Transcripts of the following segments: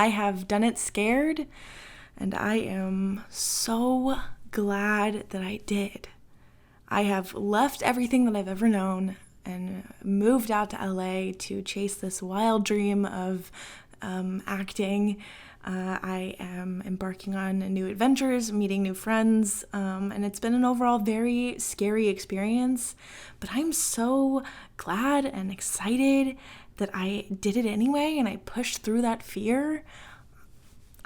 I have done it scared, and I am so glad that I did. I have left everything that I've ever known and moved out to LA to chase this wild dream of acting. I am embarking on new adventures, meeting new friends, and it's been an overall very scary experience, but I'm so glad and excited that I did it anyway and I pushed through that fear.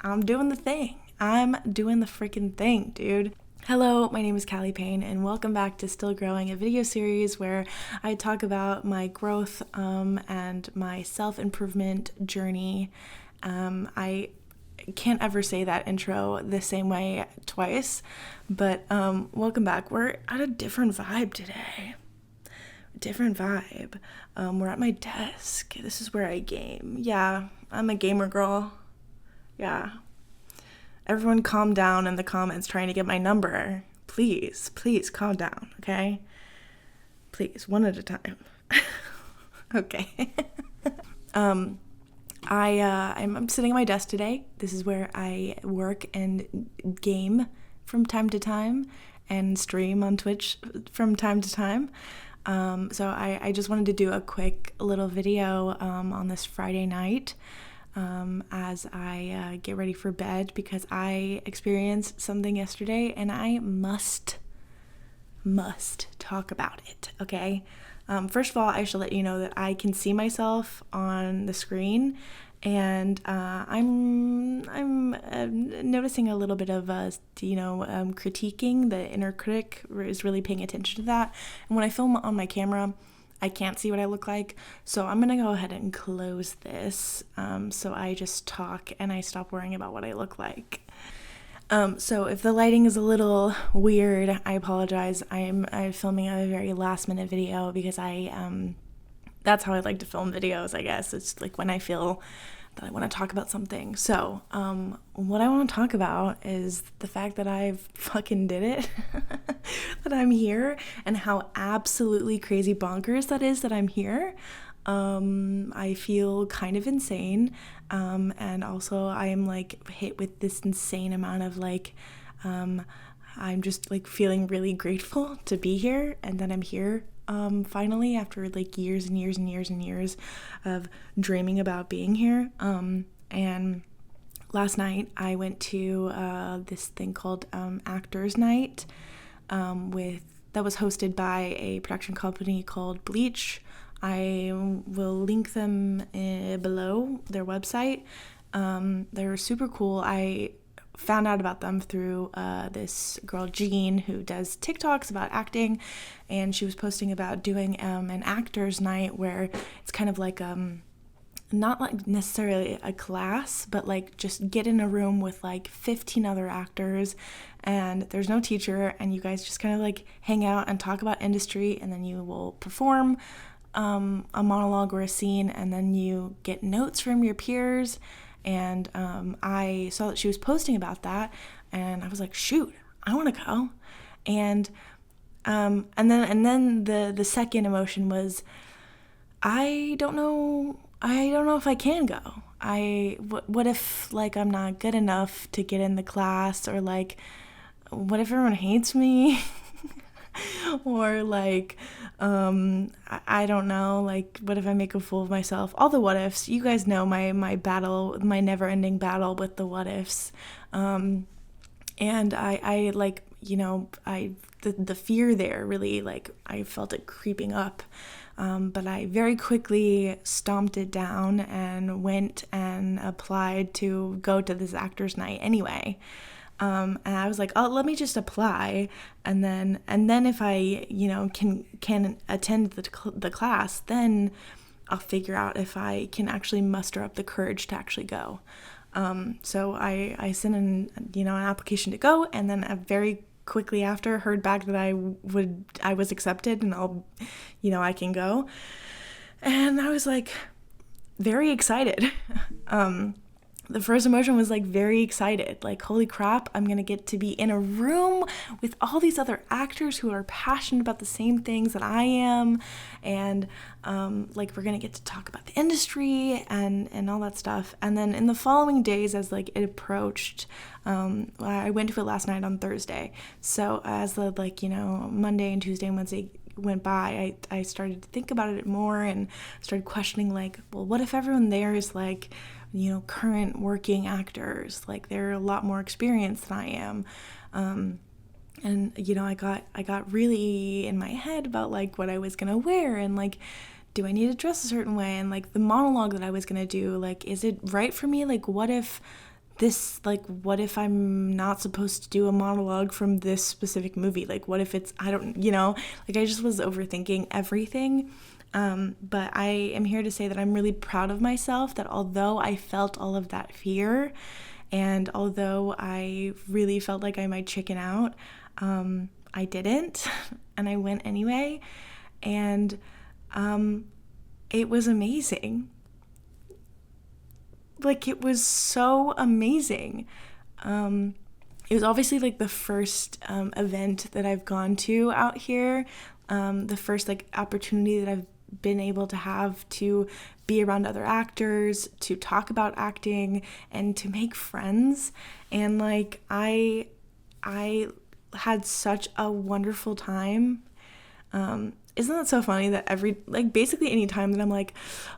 I'm doing the thing. I'm doing the freaking thing, dude. Hello, my name is Callie Payne, and welcome back to Still Growing, a video series where I talk about my growth and my self-improvement journey. I can't ever say that intro the same way twice, but welcome back. We're at a different vibe today. Different vibe. We're at my desk. This is where I game. Yeah, I'm a gamer girl. Yeah. Everyone calm down in the comments trying to get my number. Please calm down, okay? Please, one at a time. Okay. I'm sitting at my desk today. This is where I work and game from time to time and stream on Twitch from time to time. So I just wanted to do a quick little video on this Friday night as I get ready for bed, because I experienced something yesterday and I must talk about it, okay? First of all, I should let you know that I can see myself on the screen, and I'm noticing a little bit of critiquing. The inner critic is really paying attention to that, and when I film on my camera, I can't see what I look like, so I'm gonna go ahead and close this so I just talk and I stop worrying about what I look like. So if the lighting is a little weird, I apologize. I'm filming a very last minute video because that's how I like to film videos, I guess. It's like when I feel that I want to talk about something. So what I want to talk about is the fact that I've fucking did it, that I'm here, and how absolutely crazy bonkers that is that I'm here. I feel kind of insane, and also I am like hit with this insane amount of I'm just like feeling really grateful to be here and that I'm here finally, after like years and years and years and years of dreaming about being here. And last night I went to this thing called Actors Night that was hosted by a production company called Bleach. I will link them below, their website. They're super cool. I found out about them through this girl Jean, who does TikToks about acting, and she was posting about doing an actors night where it's kind of like not like necessarily a class, but like just get in a room with like 15 other actors, and there's no teacher, and you guys just kind of like hang out and talk about industry, and then you will perform a monologue or a scene, and then you get notes from your peers. And I saw that she was posting about that, and I was like, shoot, I want to go. And then the second emotion was, I don't know if I can go. What if like I'm not good enough to get in the class, or like what if everyone hates me? Or like I don't know, like what if I make a fool of myself? All the what ifs. You guys know my battle, my never-ending battle with the what ifs. And I like, the fear there really, like, I felt it creeping up. But I very quickly stomped it down and went and applied to go to this actors night anyway. And I was like, oh, let me just apply, and then if I, can attend the class, then I'll figure out if I can actually muster up the courage to actually go. So I sent in, an application to go, and then very quickly after heard back that I was accepted, and I can go. And I was like very excited. the first emotion was like very excited, like holy crap, I'm gonna get to be in a room with all these other actors who are passionate about the same things that I am, and like we're gonna get to talk about the industry and all that stuff. And then in the following days, as like it approached, I went to it last night on Thursday, so as the like Monday and Tuesday and Wednesday went by, I started to think about it more and started questioning, like, well, what if everyone there is like current working actors, like they're a lot more experienced than I am, and I got really in my head about like what I was gonna wear, and like, do I need to dress a certain way, and like the monologue that I was gonna do, like, is it right for me, like what if I'm not supposed to do a monologue from this specific movie, like what if it's, I don't, like I just was overthinking everything. But I am here to say that I'm really proud of myself, that although I felt all of that fear, and although I really felt like I might chicken out, I didn't, and I went anyway, and it was amazing. Like, it was so amazing. It was obviously like the first event that I've gone to out here, the first like opportunity that I've been able to have to be around other actors, to talk about acting, and to make friends. And like I had such a wonderful time. Isn't that so funny that basically any time that I'm like,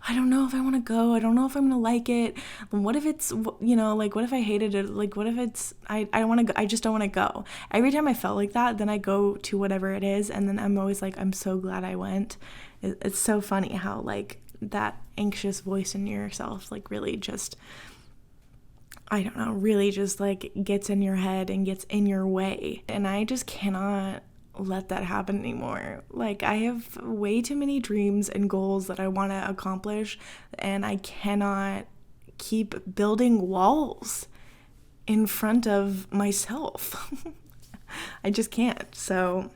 I don't know if I want to go, I don't know if I'm gonna like it, what if it's, like what if I hated it, like what if it's, I don't want to go, I just don't want to go. Every time I felt like that, then I go to whatever it is, and then I'm always like, I'm so glad I went. It's so funny how like that anxious voice in yourself like really just, I don't know, really just like gets in your head and gets in your way. And I just cannot let that happen anymore. Like, I have way too many dreams and goals that I want to accomplish, and I cannot keep building walls in front of myself. I just can't. So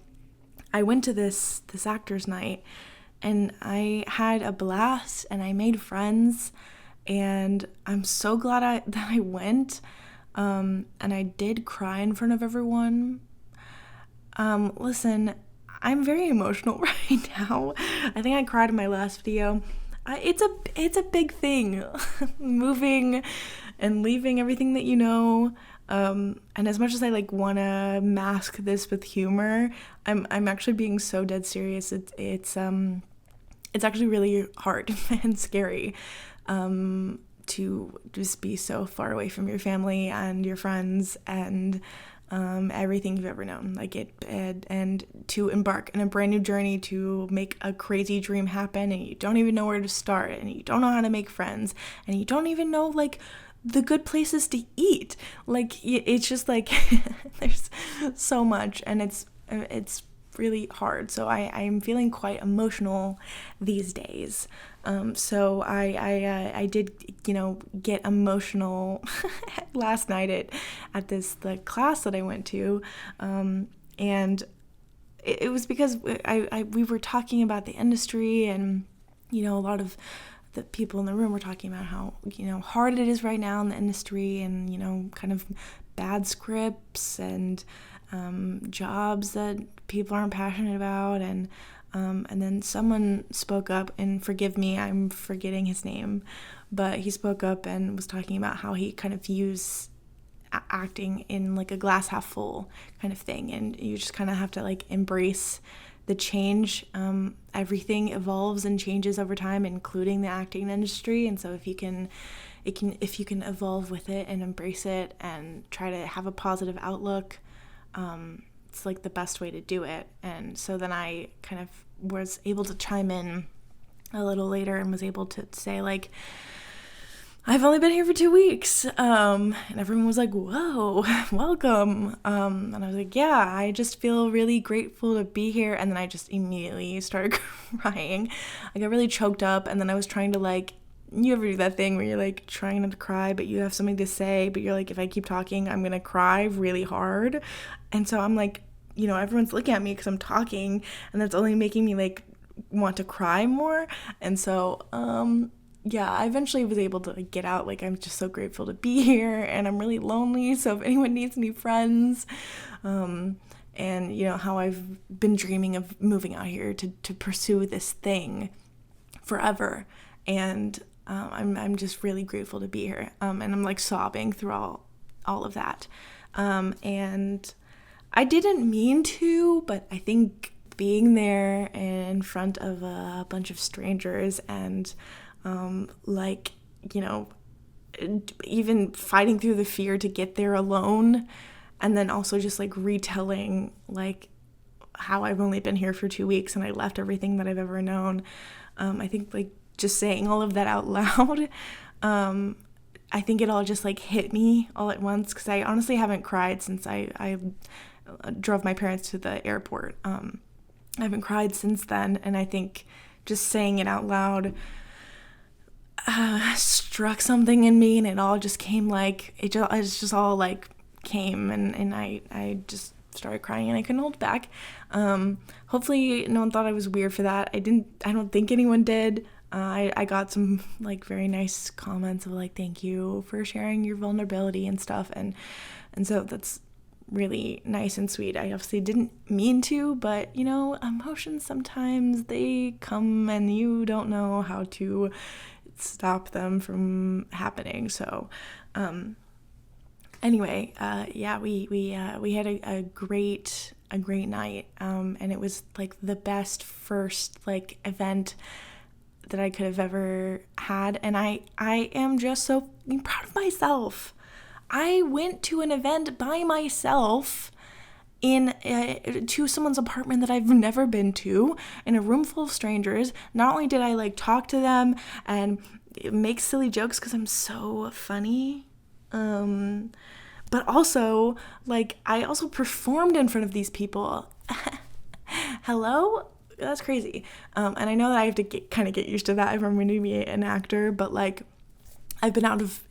I went to this actors night, and I had a blast, and I made friends, and I'm so glad that I went, and I did cry in front of everyone. Listen, I'm very emotional right now. I think I cried in my last video. It's a big thing, moving and leaving everything that you know. And as much as I like want to mask this with humor, I'm actually being so dead serious. It's actually really hard and scary, to just be so far away from your family and your friends and everything you've ever known, like and to embark in a brand new journey to make a crazy dream happen, and you don't even know where to start, and you don't know how to make friends, and you don't even know like the good places to eat. Like, it's just like there's so much, and it's really hard. So I'm feeling quite emotional these days. So I did, get emotional last night at the class that I went to, and it was because we were talking about the industry, and a lot of the people in the room were talking about how hard it is right now in the industry, and kind of bad scripts and jobs that people aren't passionate about, and then someone spoke up, and forgive me, I'm forgetting his name, but he spoke up and was talking about how he kind of views acting in like a glass half full kind of thing, and you just kind of have to like embrace the change. Everything evolves and changes over time, including the acting industry, and so if you can evolve with it and embrace it and try to have a positive outlook, it's like the best way to do it. And so then I kind of was able to chime in a little later and was able to say, like, I've only been here for 2 weeks. And everyone was like, whoa, welcome. And I was like, yeah, I just feel really grateful to be here. And then I just immediately started crying. I got really choked up, and then I was trying to, like, you ever do that thing where you're like trying not to cry, but you have something to say, but you're like, if I keep talking, I'm gonna cry really hard. And so I'm like, everyone's looking at me because I'm talking, and that's only making me like want to cry more. And so yeah, I eventually was able to like get out. Like, I'm just so grateful to be here, and I'm really lonely. So if anyone needs any friends, and how I've been dreaming of moving out here to pursue this thing forever, and I'm just really grateful to be here. And I'm like sobbing through all of that, and I didn't mean to, but I think being there in front of a bunch of strangers and like, even fighting through the fear to get there alone, and then also just like retelling like how I've only been here for 2 weeks and I left everything that I've ever known. I think like just saying all of that out loud, I think it all just like hit me all at once, because I honestly haven't cried since I drove my parents to the airport. I haven't cried since then, and I think just saying it out loud struck something in me, and it all just came like, it just all like came, and I just started crying, and I couldn't hold it back. Hopefully no one thought I was weird for that. I don't think anyone did. I got some like very nice comments of like, thank you for sharing your vulnerability and stuff, and so that's really nice and sweet. I obviously didn't mean to, but emotions sometimes they come and you don't know how to stop them from happening. So anyway, yeah, we had a great night, and it was like the best first like event that I could have ever had, and I am just so proud of myself. I went to an event by myself to someone's apartment that I've never been to, in a room full of strangers. Not only did I like talk to them and make silly jokes because I'm so funny, but also like I also performed in front of these people. Hello? That's crazy. And I know that I have to kind of get used to that if I'm going to be an actor, but like I've been out of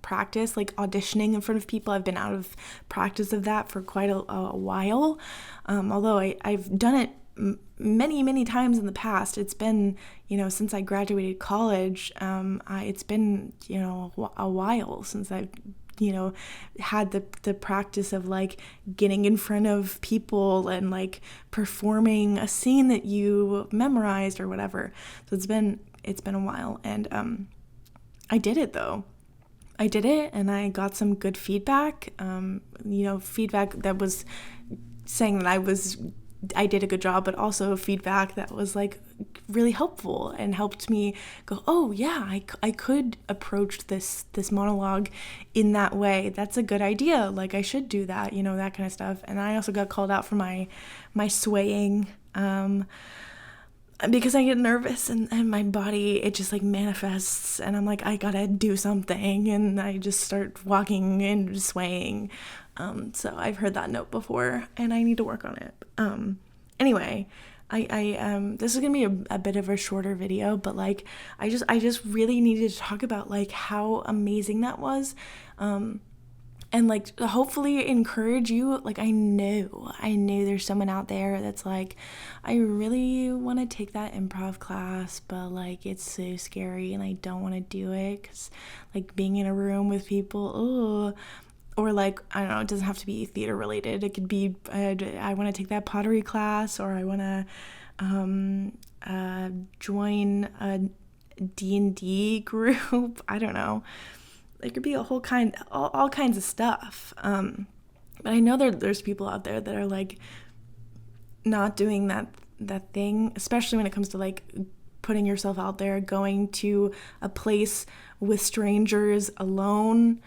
practice, like auditioning in front of people. I've been out of practice of that for quite a while. Although I've done it many times in the past. It's been, since I graduated college, it's been, a while since I've, had the practice of like getting in front of people and like performing a scene that you memorized or whatever. So it's been a while, and I did it though. I did it, and I got some good feedback. Feedback that was saying that I did a good job, but also feedback that was like really helpful and helped me go, oh yeah, I could approach this monologue in that way. That's a good idea. Like I should do that, that kind of stuff. And I also got called out for my swaying, because I get nervous and my body, it just like manifests, and I'm like, I gotta do something, and I just start walking and swaying. So I've heard that note before, and I need to work on it. Anyway, I this is gonna be a bit of a shorter video, but like I just really needed to talk about like how amazing that was. And like hopefully encourage you. Like I know there's someone out there that's like, I really want to take that improv class, but like it's so scary and I don't want to do it because like being in a room with people, or like, I don't know, it doesn't have to be theater related. It could be I want to take that pottery class, or I want to join a D&D group. I don't know. There could be all kinds of stuff. But I know there's people out there that are like not doing that thing, especially when it comes to like putting yourself out there, going to a place with strangers alone.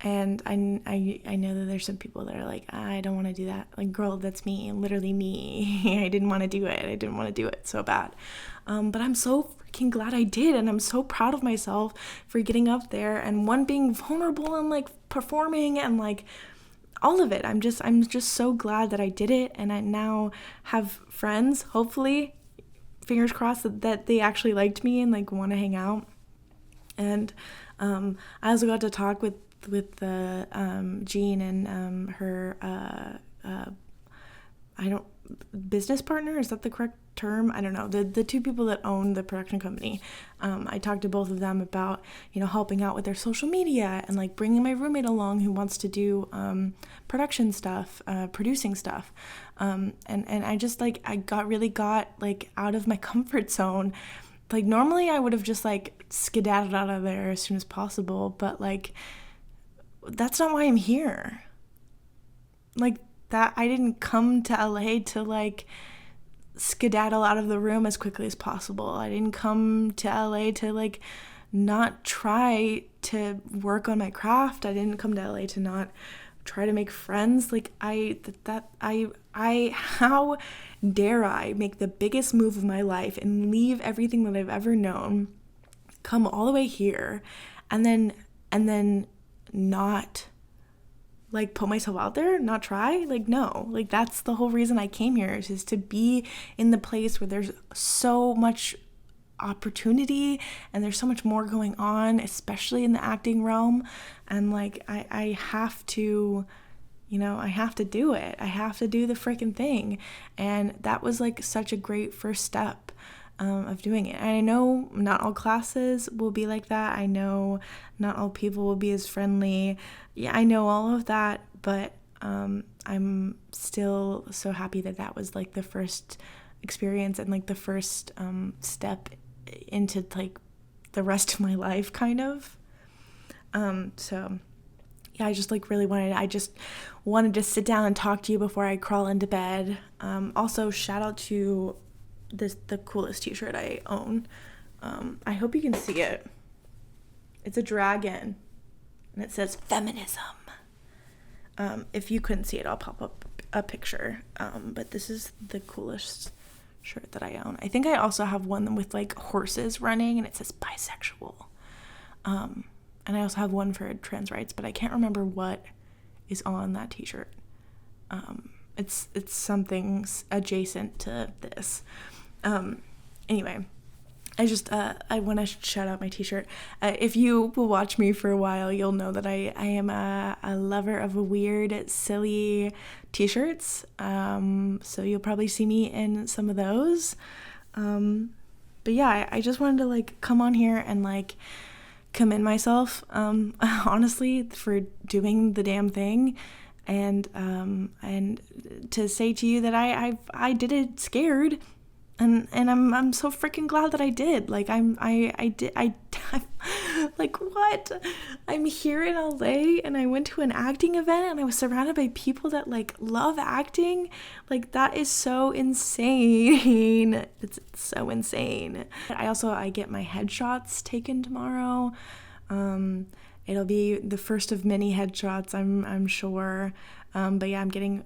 And I know that there's some people that are like, I don't want to do that. Like, girl, that's me, literally me. I didn't want to do it. I didn't want to do it so bad. But I'm so freaking glad I did, and I'm so proud of myself for getting up there and being vulnerable and like performing and like all of it. I'm just so glad that I did it, and I now have friends, hopefully, fingers crossed, that they actually liked me and like want to hang out. And I also got to talk with Jean and her business partner, is that the correct term? I don't know, the two people that own the production company. I talked to both of them about, helping out with their social media and like bringing my roommate along who wants to do production stuff, producing stuff. And I just like, I got like out of my comfort zone. Like normally I would have just like skedaddled out of there as soon as possible, but like that's not why I'm here. Like that, I didn't come to LA to like skedaddle out of the room as quickly as possible. I didn't come to LA to like not try to work on my craft. I didn't come to LA to not try to make friends. Like how dare I make the biggest move of my life and leave everything that I've ever known, come all the way here, and then not like put myself out there, not try? Like, no, like that's the whole reason I came here, is to be in the place where there's so much opportunity and there's so much more going on, especially in the acting realm. And like, I have to, I have to do it. I have to do the freaking thing. And that was like such a great first step of doing it. And I know not all classes will be like that. I know not all people will be as friendly. Yeah, I know all of that, but I'm still so happy that was like the first experience and like the first step into like the rest of my life, kind of. So yeah, I just like really wanted to sit down and talk to you before I crawl into bed. Also, shout out to the coolest t-shirt I own. I hope you can see it. It's a dragon and it says feminism. If you couldn't see it, I'll pop up a picture. But this is the coolest shirt that I own. I think I also have one with like horses running and it says bisexual. And I also have one for trans rights, but I can't remember what is on that t-shirt. It's something adjacent to this. Anyway, I want to shout out my t-shirt. If you will watch me for a while, you'll know that I am a lover of weird, silly t-shirts. So you'll probably see me in some of those. But yeah, I just wanted to like come on here and like commend myself, honestly, for doing the damn thing. And to say to you that I did it scared. And I'm so freaking glad that I did. Like I'm like, what? I'm here in LA and I went to an acting event and I was surrounded by people that like love acting. Like that is so insane. It's so insane. I get my headshots taken tomorrow. It'll be the first of many headshots, I'm sure. But yeah, I'm getting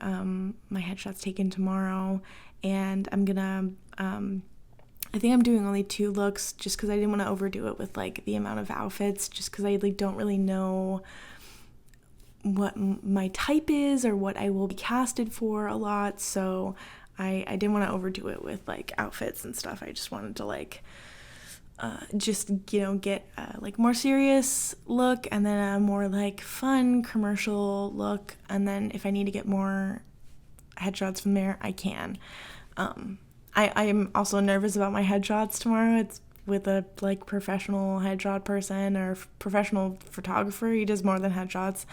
my headshots taken tomorrow. And I'm gonna, I think I'm doing only 2 looks just because I didn't want to overdo it with like the amount of outfits, just because I like don't really know what my type is or what I will be casted for a lot. So I didn't want to overdo it with like outfits and stuff. I just wanted to like get a like more serious look and then a more like fun commercial look. And then if I need to get more headshots from there, I can. I am also nervous about my headshots tomorrow. It's with a like professional headshot person or professional photographer. He does more than headshots.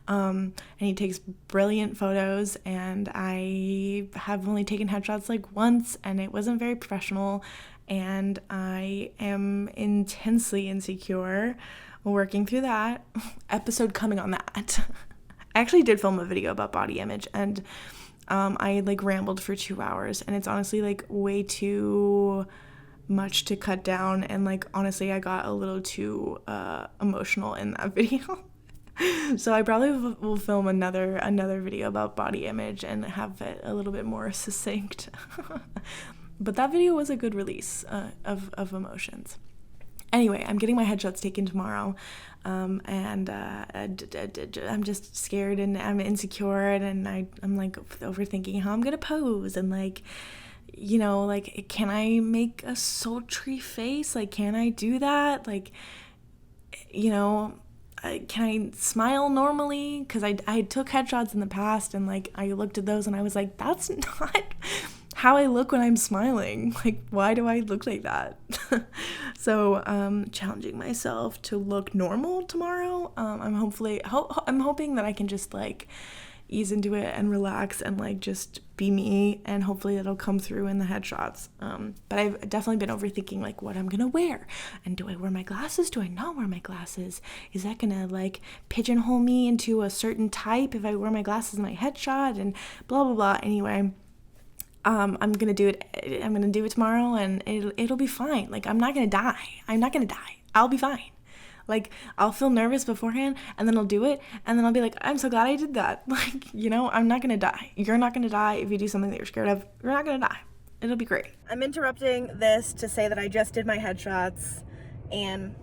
And he takes brilliant photos, and I have only taken headshots like once and it wasn't very professional, and I am intensely insecure working through that. Episode coming on that. I actually did film a video about body image, and I like rambled for 2 hours, and it's honestly like way too much to cut down, and like honestly I got a little too emotional in that video. So I probably will film another video about body image and have it a little bit more succinct. But that video was a good release of emotions. Anyway, I'm getting my headshots taken tomorrow, and I'm just scared and I'm insecure, and I'm like overthinking how I'm gonna pose, and like, like, can I make a sultry face? Like, can I do that? Like, can I smile normally? Because I took headshots in the past, and like I looked at those and I was like, that's not how I look when I'm smiling. Like, why do I look like that? So challenging myself to look normal tomorrow. I'm hoping that I can just like ease into it and relax and like just be me, and hopefully it'll come through in the headshots. But I've definitely been overthinking like what I'm gonna wear, and do I wear my glasses? Do I not wear my glasses? Is that gonna like pigeonhole me into a certain type if I wear my glasses in my headshot, and blah blah blah. Anyway, I'm gonna do it tomorrow, and it'll be fine. Like, I'm not gonna die. I'll be fine. Like, I'll feel nervous beforehand, and then I'll do it, and then I'll be like, I'm so glad I did that. Like, I'm not gonna die. You're not gonna die if you do something that you're scared of. You're not gonna die. It'll be great. I'm interrupting this to say that I just did my headshots, and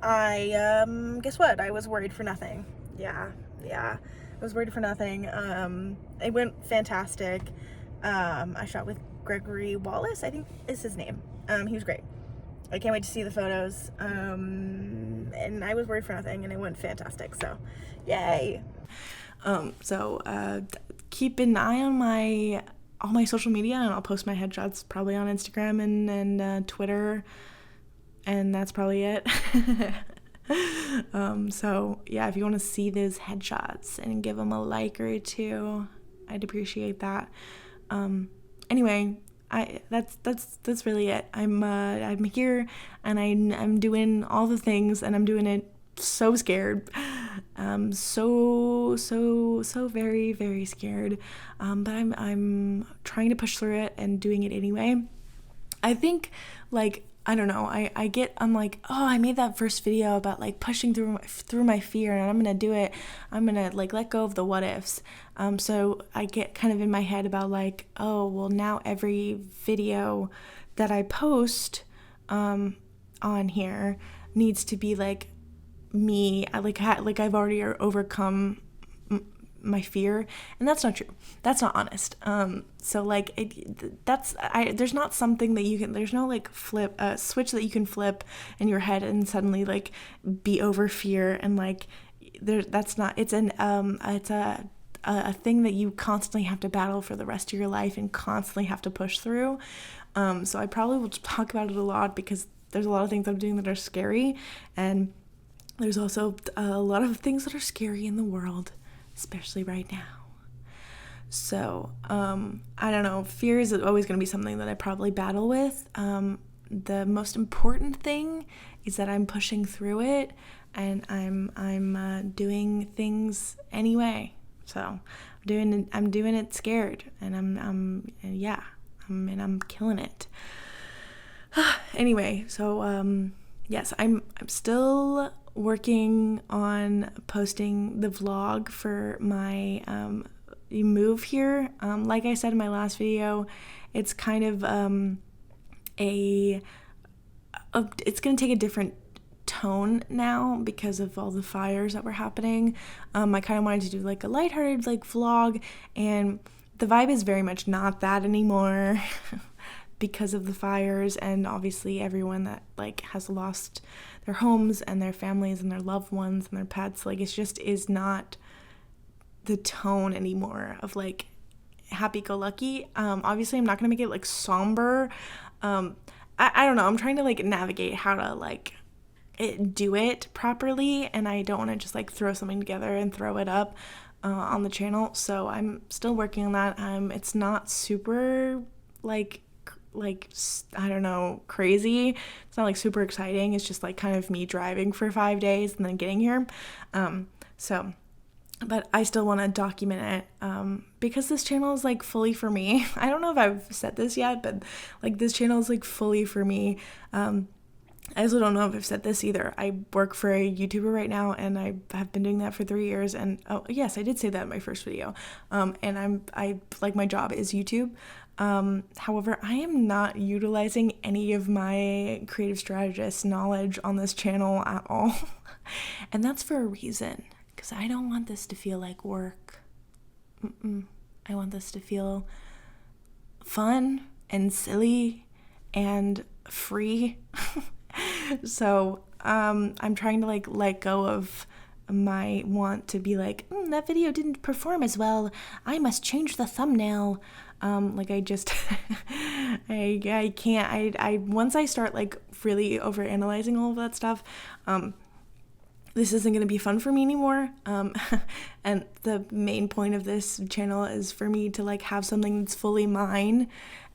I, guess what? I was worried for nothing. Yeah. I was worried for nothing. It went fantastic. I shot with Gregory Wallace, I think is his name. He was great. I can't wait to see the photos. And I was worried for nothing, and it went fantastic. So, yay. Keep an eye on all my social media, and I'll post my headshots probably on Instagram and Twitter, and that's probably it. If you want to see those headshots and give them a like or two, I'd appreciate that. Anyway, that's really it. I'm here, and I'm doing all the things, and I'm doing it so scared. So very, very scared. But I'm trying to push through it and doing it anyway. I think, like, I don't know, I'm like, oh, I made that first video about like pushing through my fear, and I'm gonna do it. I'm gonna like let go of the what ifs. So I get kind of in my head about like, oh, well, now every video that I post on here needs to be like me, like I've already overcome my fear, and that's not true. That's not honest. So like there's not something that you can, there's no like switch that you can flip in your head and suddenly like be over fear, and like that's not, it's a thing that you constantly have to battle for the rest of your life and constantly have to push through. So I probably will talk about it a lot because there's a lot of things I'm doing that are scary, and there's also a lot of things that are scary in the world, especially right now. So, I don't know, fear is always going to be something that I probably battle with. The most important thing is that I'm pushing through it, and I'm doing things anyway. So I'm doing it scared, and I'm killing it. Anyway, so yes, I'm still working on posting the vlog for my move here. Like I said in my last video, it's kind of it's gonna take a different tone now because of all the fires that were happening. I kind of wanted to do like a lighthearted like vlog, and the vibe is very much not that anymore because of the fires, and obviously everyone that like has lost their homes and their families and their loved ones and their pets. Like, it just is not the tone anymore of like happy-go-lucky. Obviously I'm not gonna make it like somber. I don't know, I'm trying to like navigate how to like do it properly, and I don't want to just like throw something together and throw it up on the channel. So I'm still working on that. It's not super like I don't know, crazy. It's not like super exciting. It's just like kind of me driving for 5 days and then getting here. But I still want to document it because this channel is like fully for me. I don't know if I've said this yet, but like this channel is like fully for me. I also don't know if I've said this either. I work for a YouTuber right now, and I have been doing that for 3 years. And oh yes, I did say that in my first video. And I like, my job is YouTube. However, I am not utilizing any of my creative strategist knowledge on this channel at all. And that's for a reason, because I don't want this to feel like work. I want this to feel fun and silly and free. So I'm trying to like let go of might want to be like, that video didn't perform as well, I must change the thumbnail. I just, I can't, once I start like really overanalyzing all of that stuff, this isn't going to be fun for me anymore. And the main point of this channel is for me to like have something that's fully mine,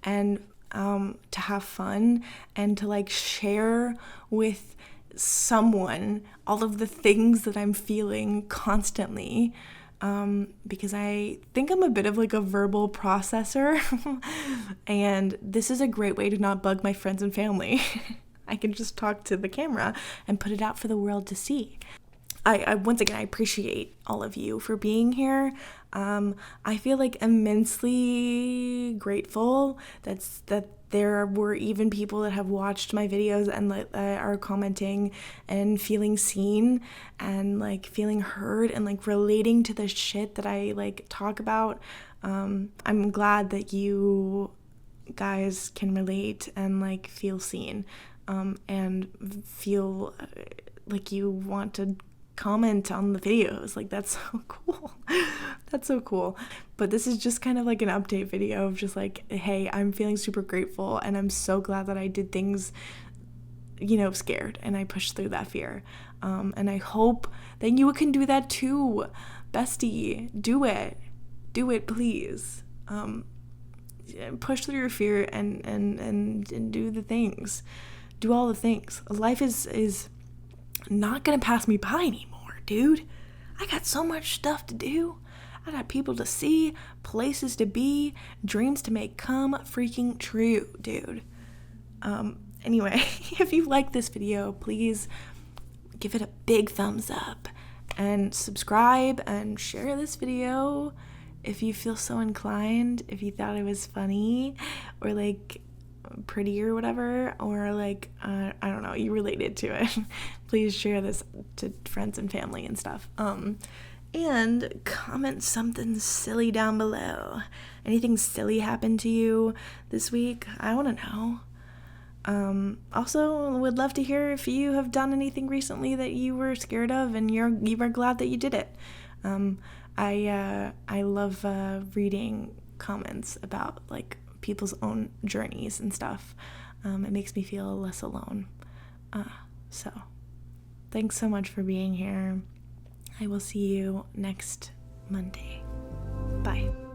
and to have fun, and to like share with someone all of the things that I'm feeling constantly. Because I think I'm a bit of like a verbal processor and this is a great way to not bug my friends and family. I can just talk to the camera and put it out for the world to see. I once again, I appreciate all of you for being here. I feel like immensely grateful that there were even people that have watched my videos and are commenting and feeling seen and like feeling heard and like relating to the shit that I like talk about. I'm glad that you guys can relate and like feel seen, and feel like you want to comment on the videos. Like, that's so cool. That's so cool. But this is just kind of like an update video of just like, hey, I'm feeling super grateful and I'm so glad that I did things, scared, and I pushed through that fear. And I hope that you can do that too. Bestie, do it, please. Push through your fear and do the things. Do all the things. Life is not gonna pass me by anymore, dude. I got so much stuff to do. I got people to see, places to be, dreams to make come freaking true, dude. Anyway, if you like this video, please give it a big thumbs up and subscribe and share this video if you feel so inclined, if you thought it was funny or like pretty or whatever, or like I don't know, you related to it. Please share this to friends and family and stuff, and comment something silly down below. Anything silly happened to you this week? I want to know. Also would love to hear if you have done anything recently that you were scared of and you were glad that you did it. I love reading comments about like people's own journeys and stuff. It makes me feel less alone. So thanks so much for being here. I will see you next Monday. Bye.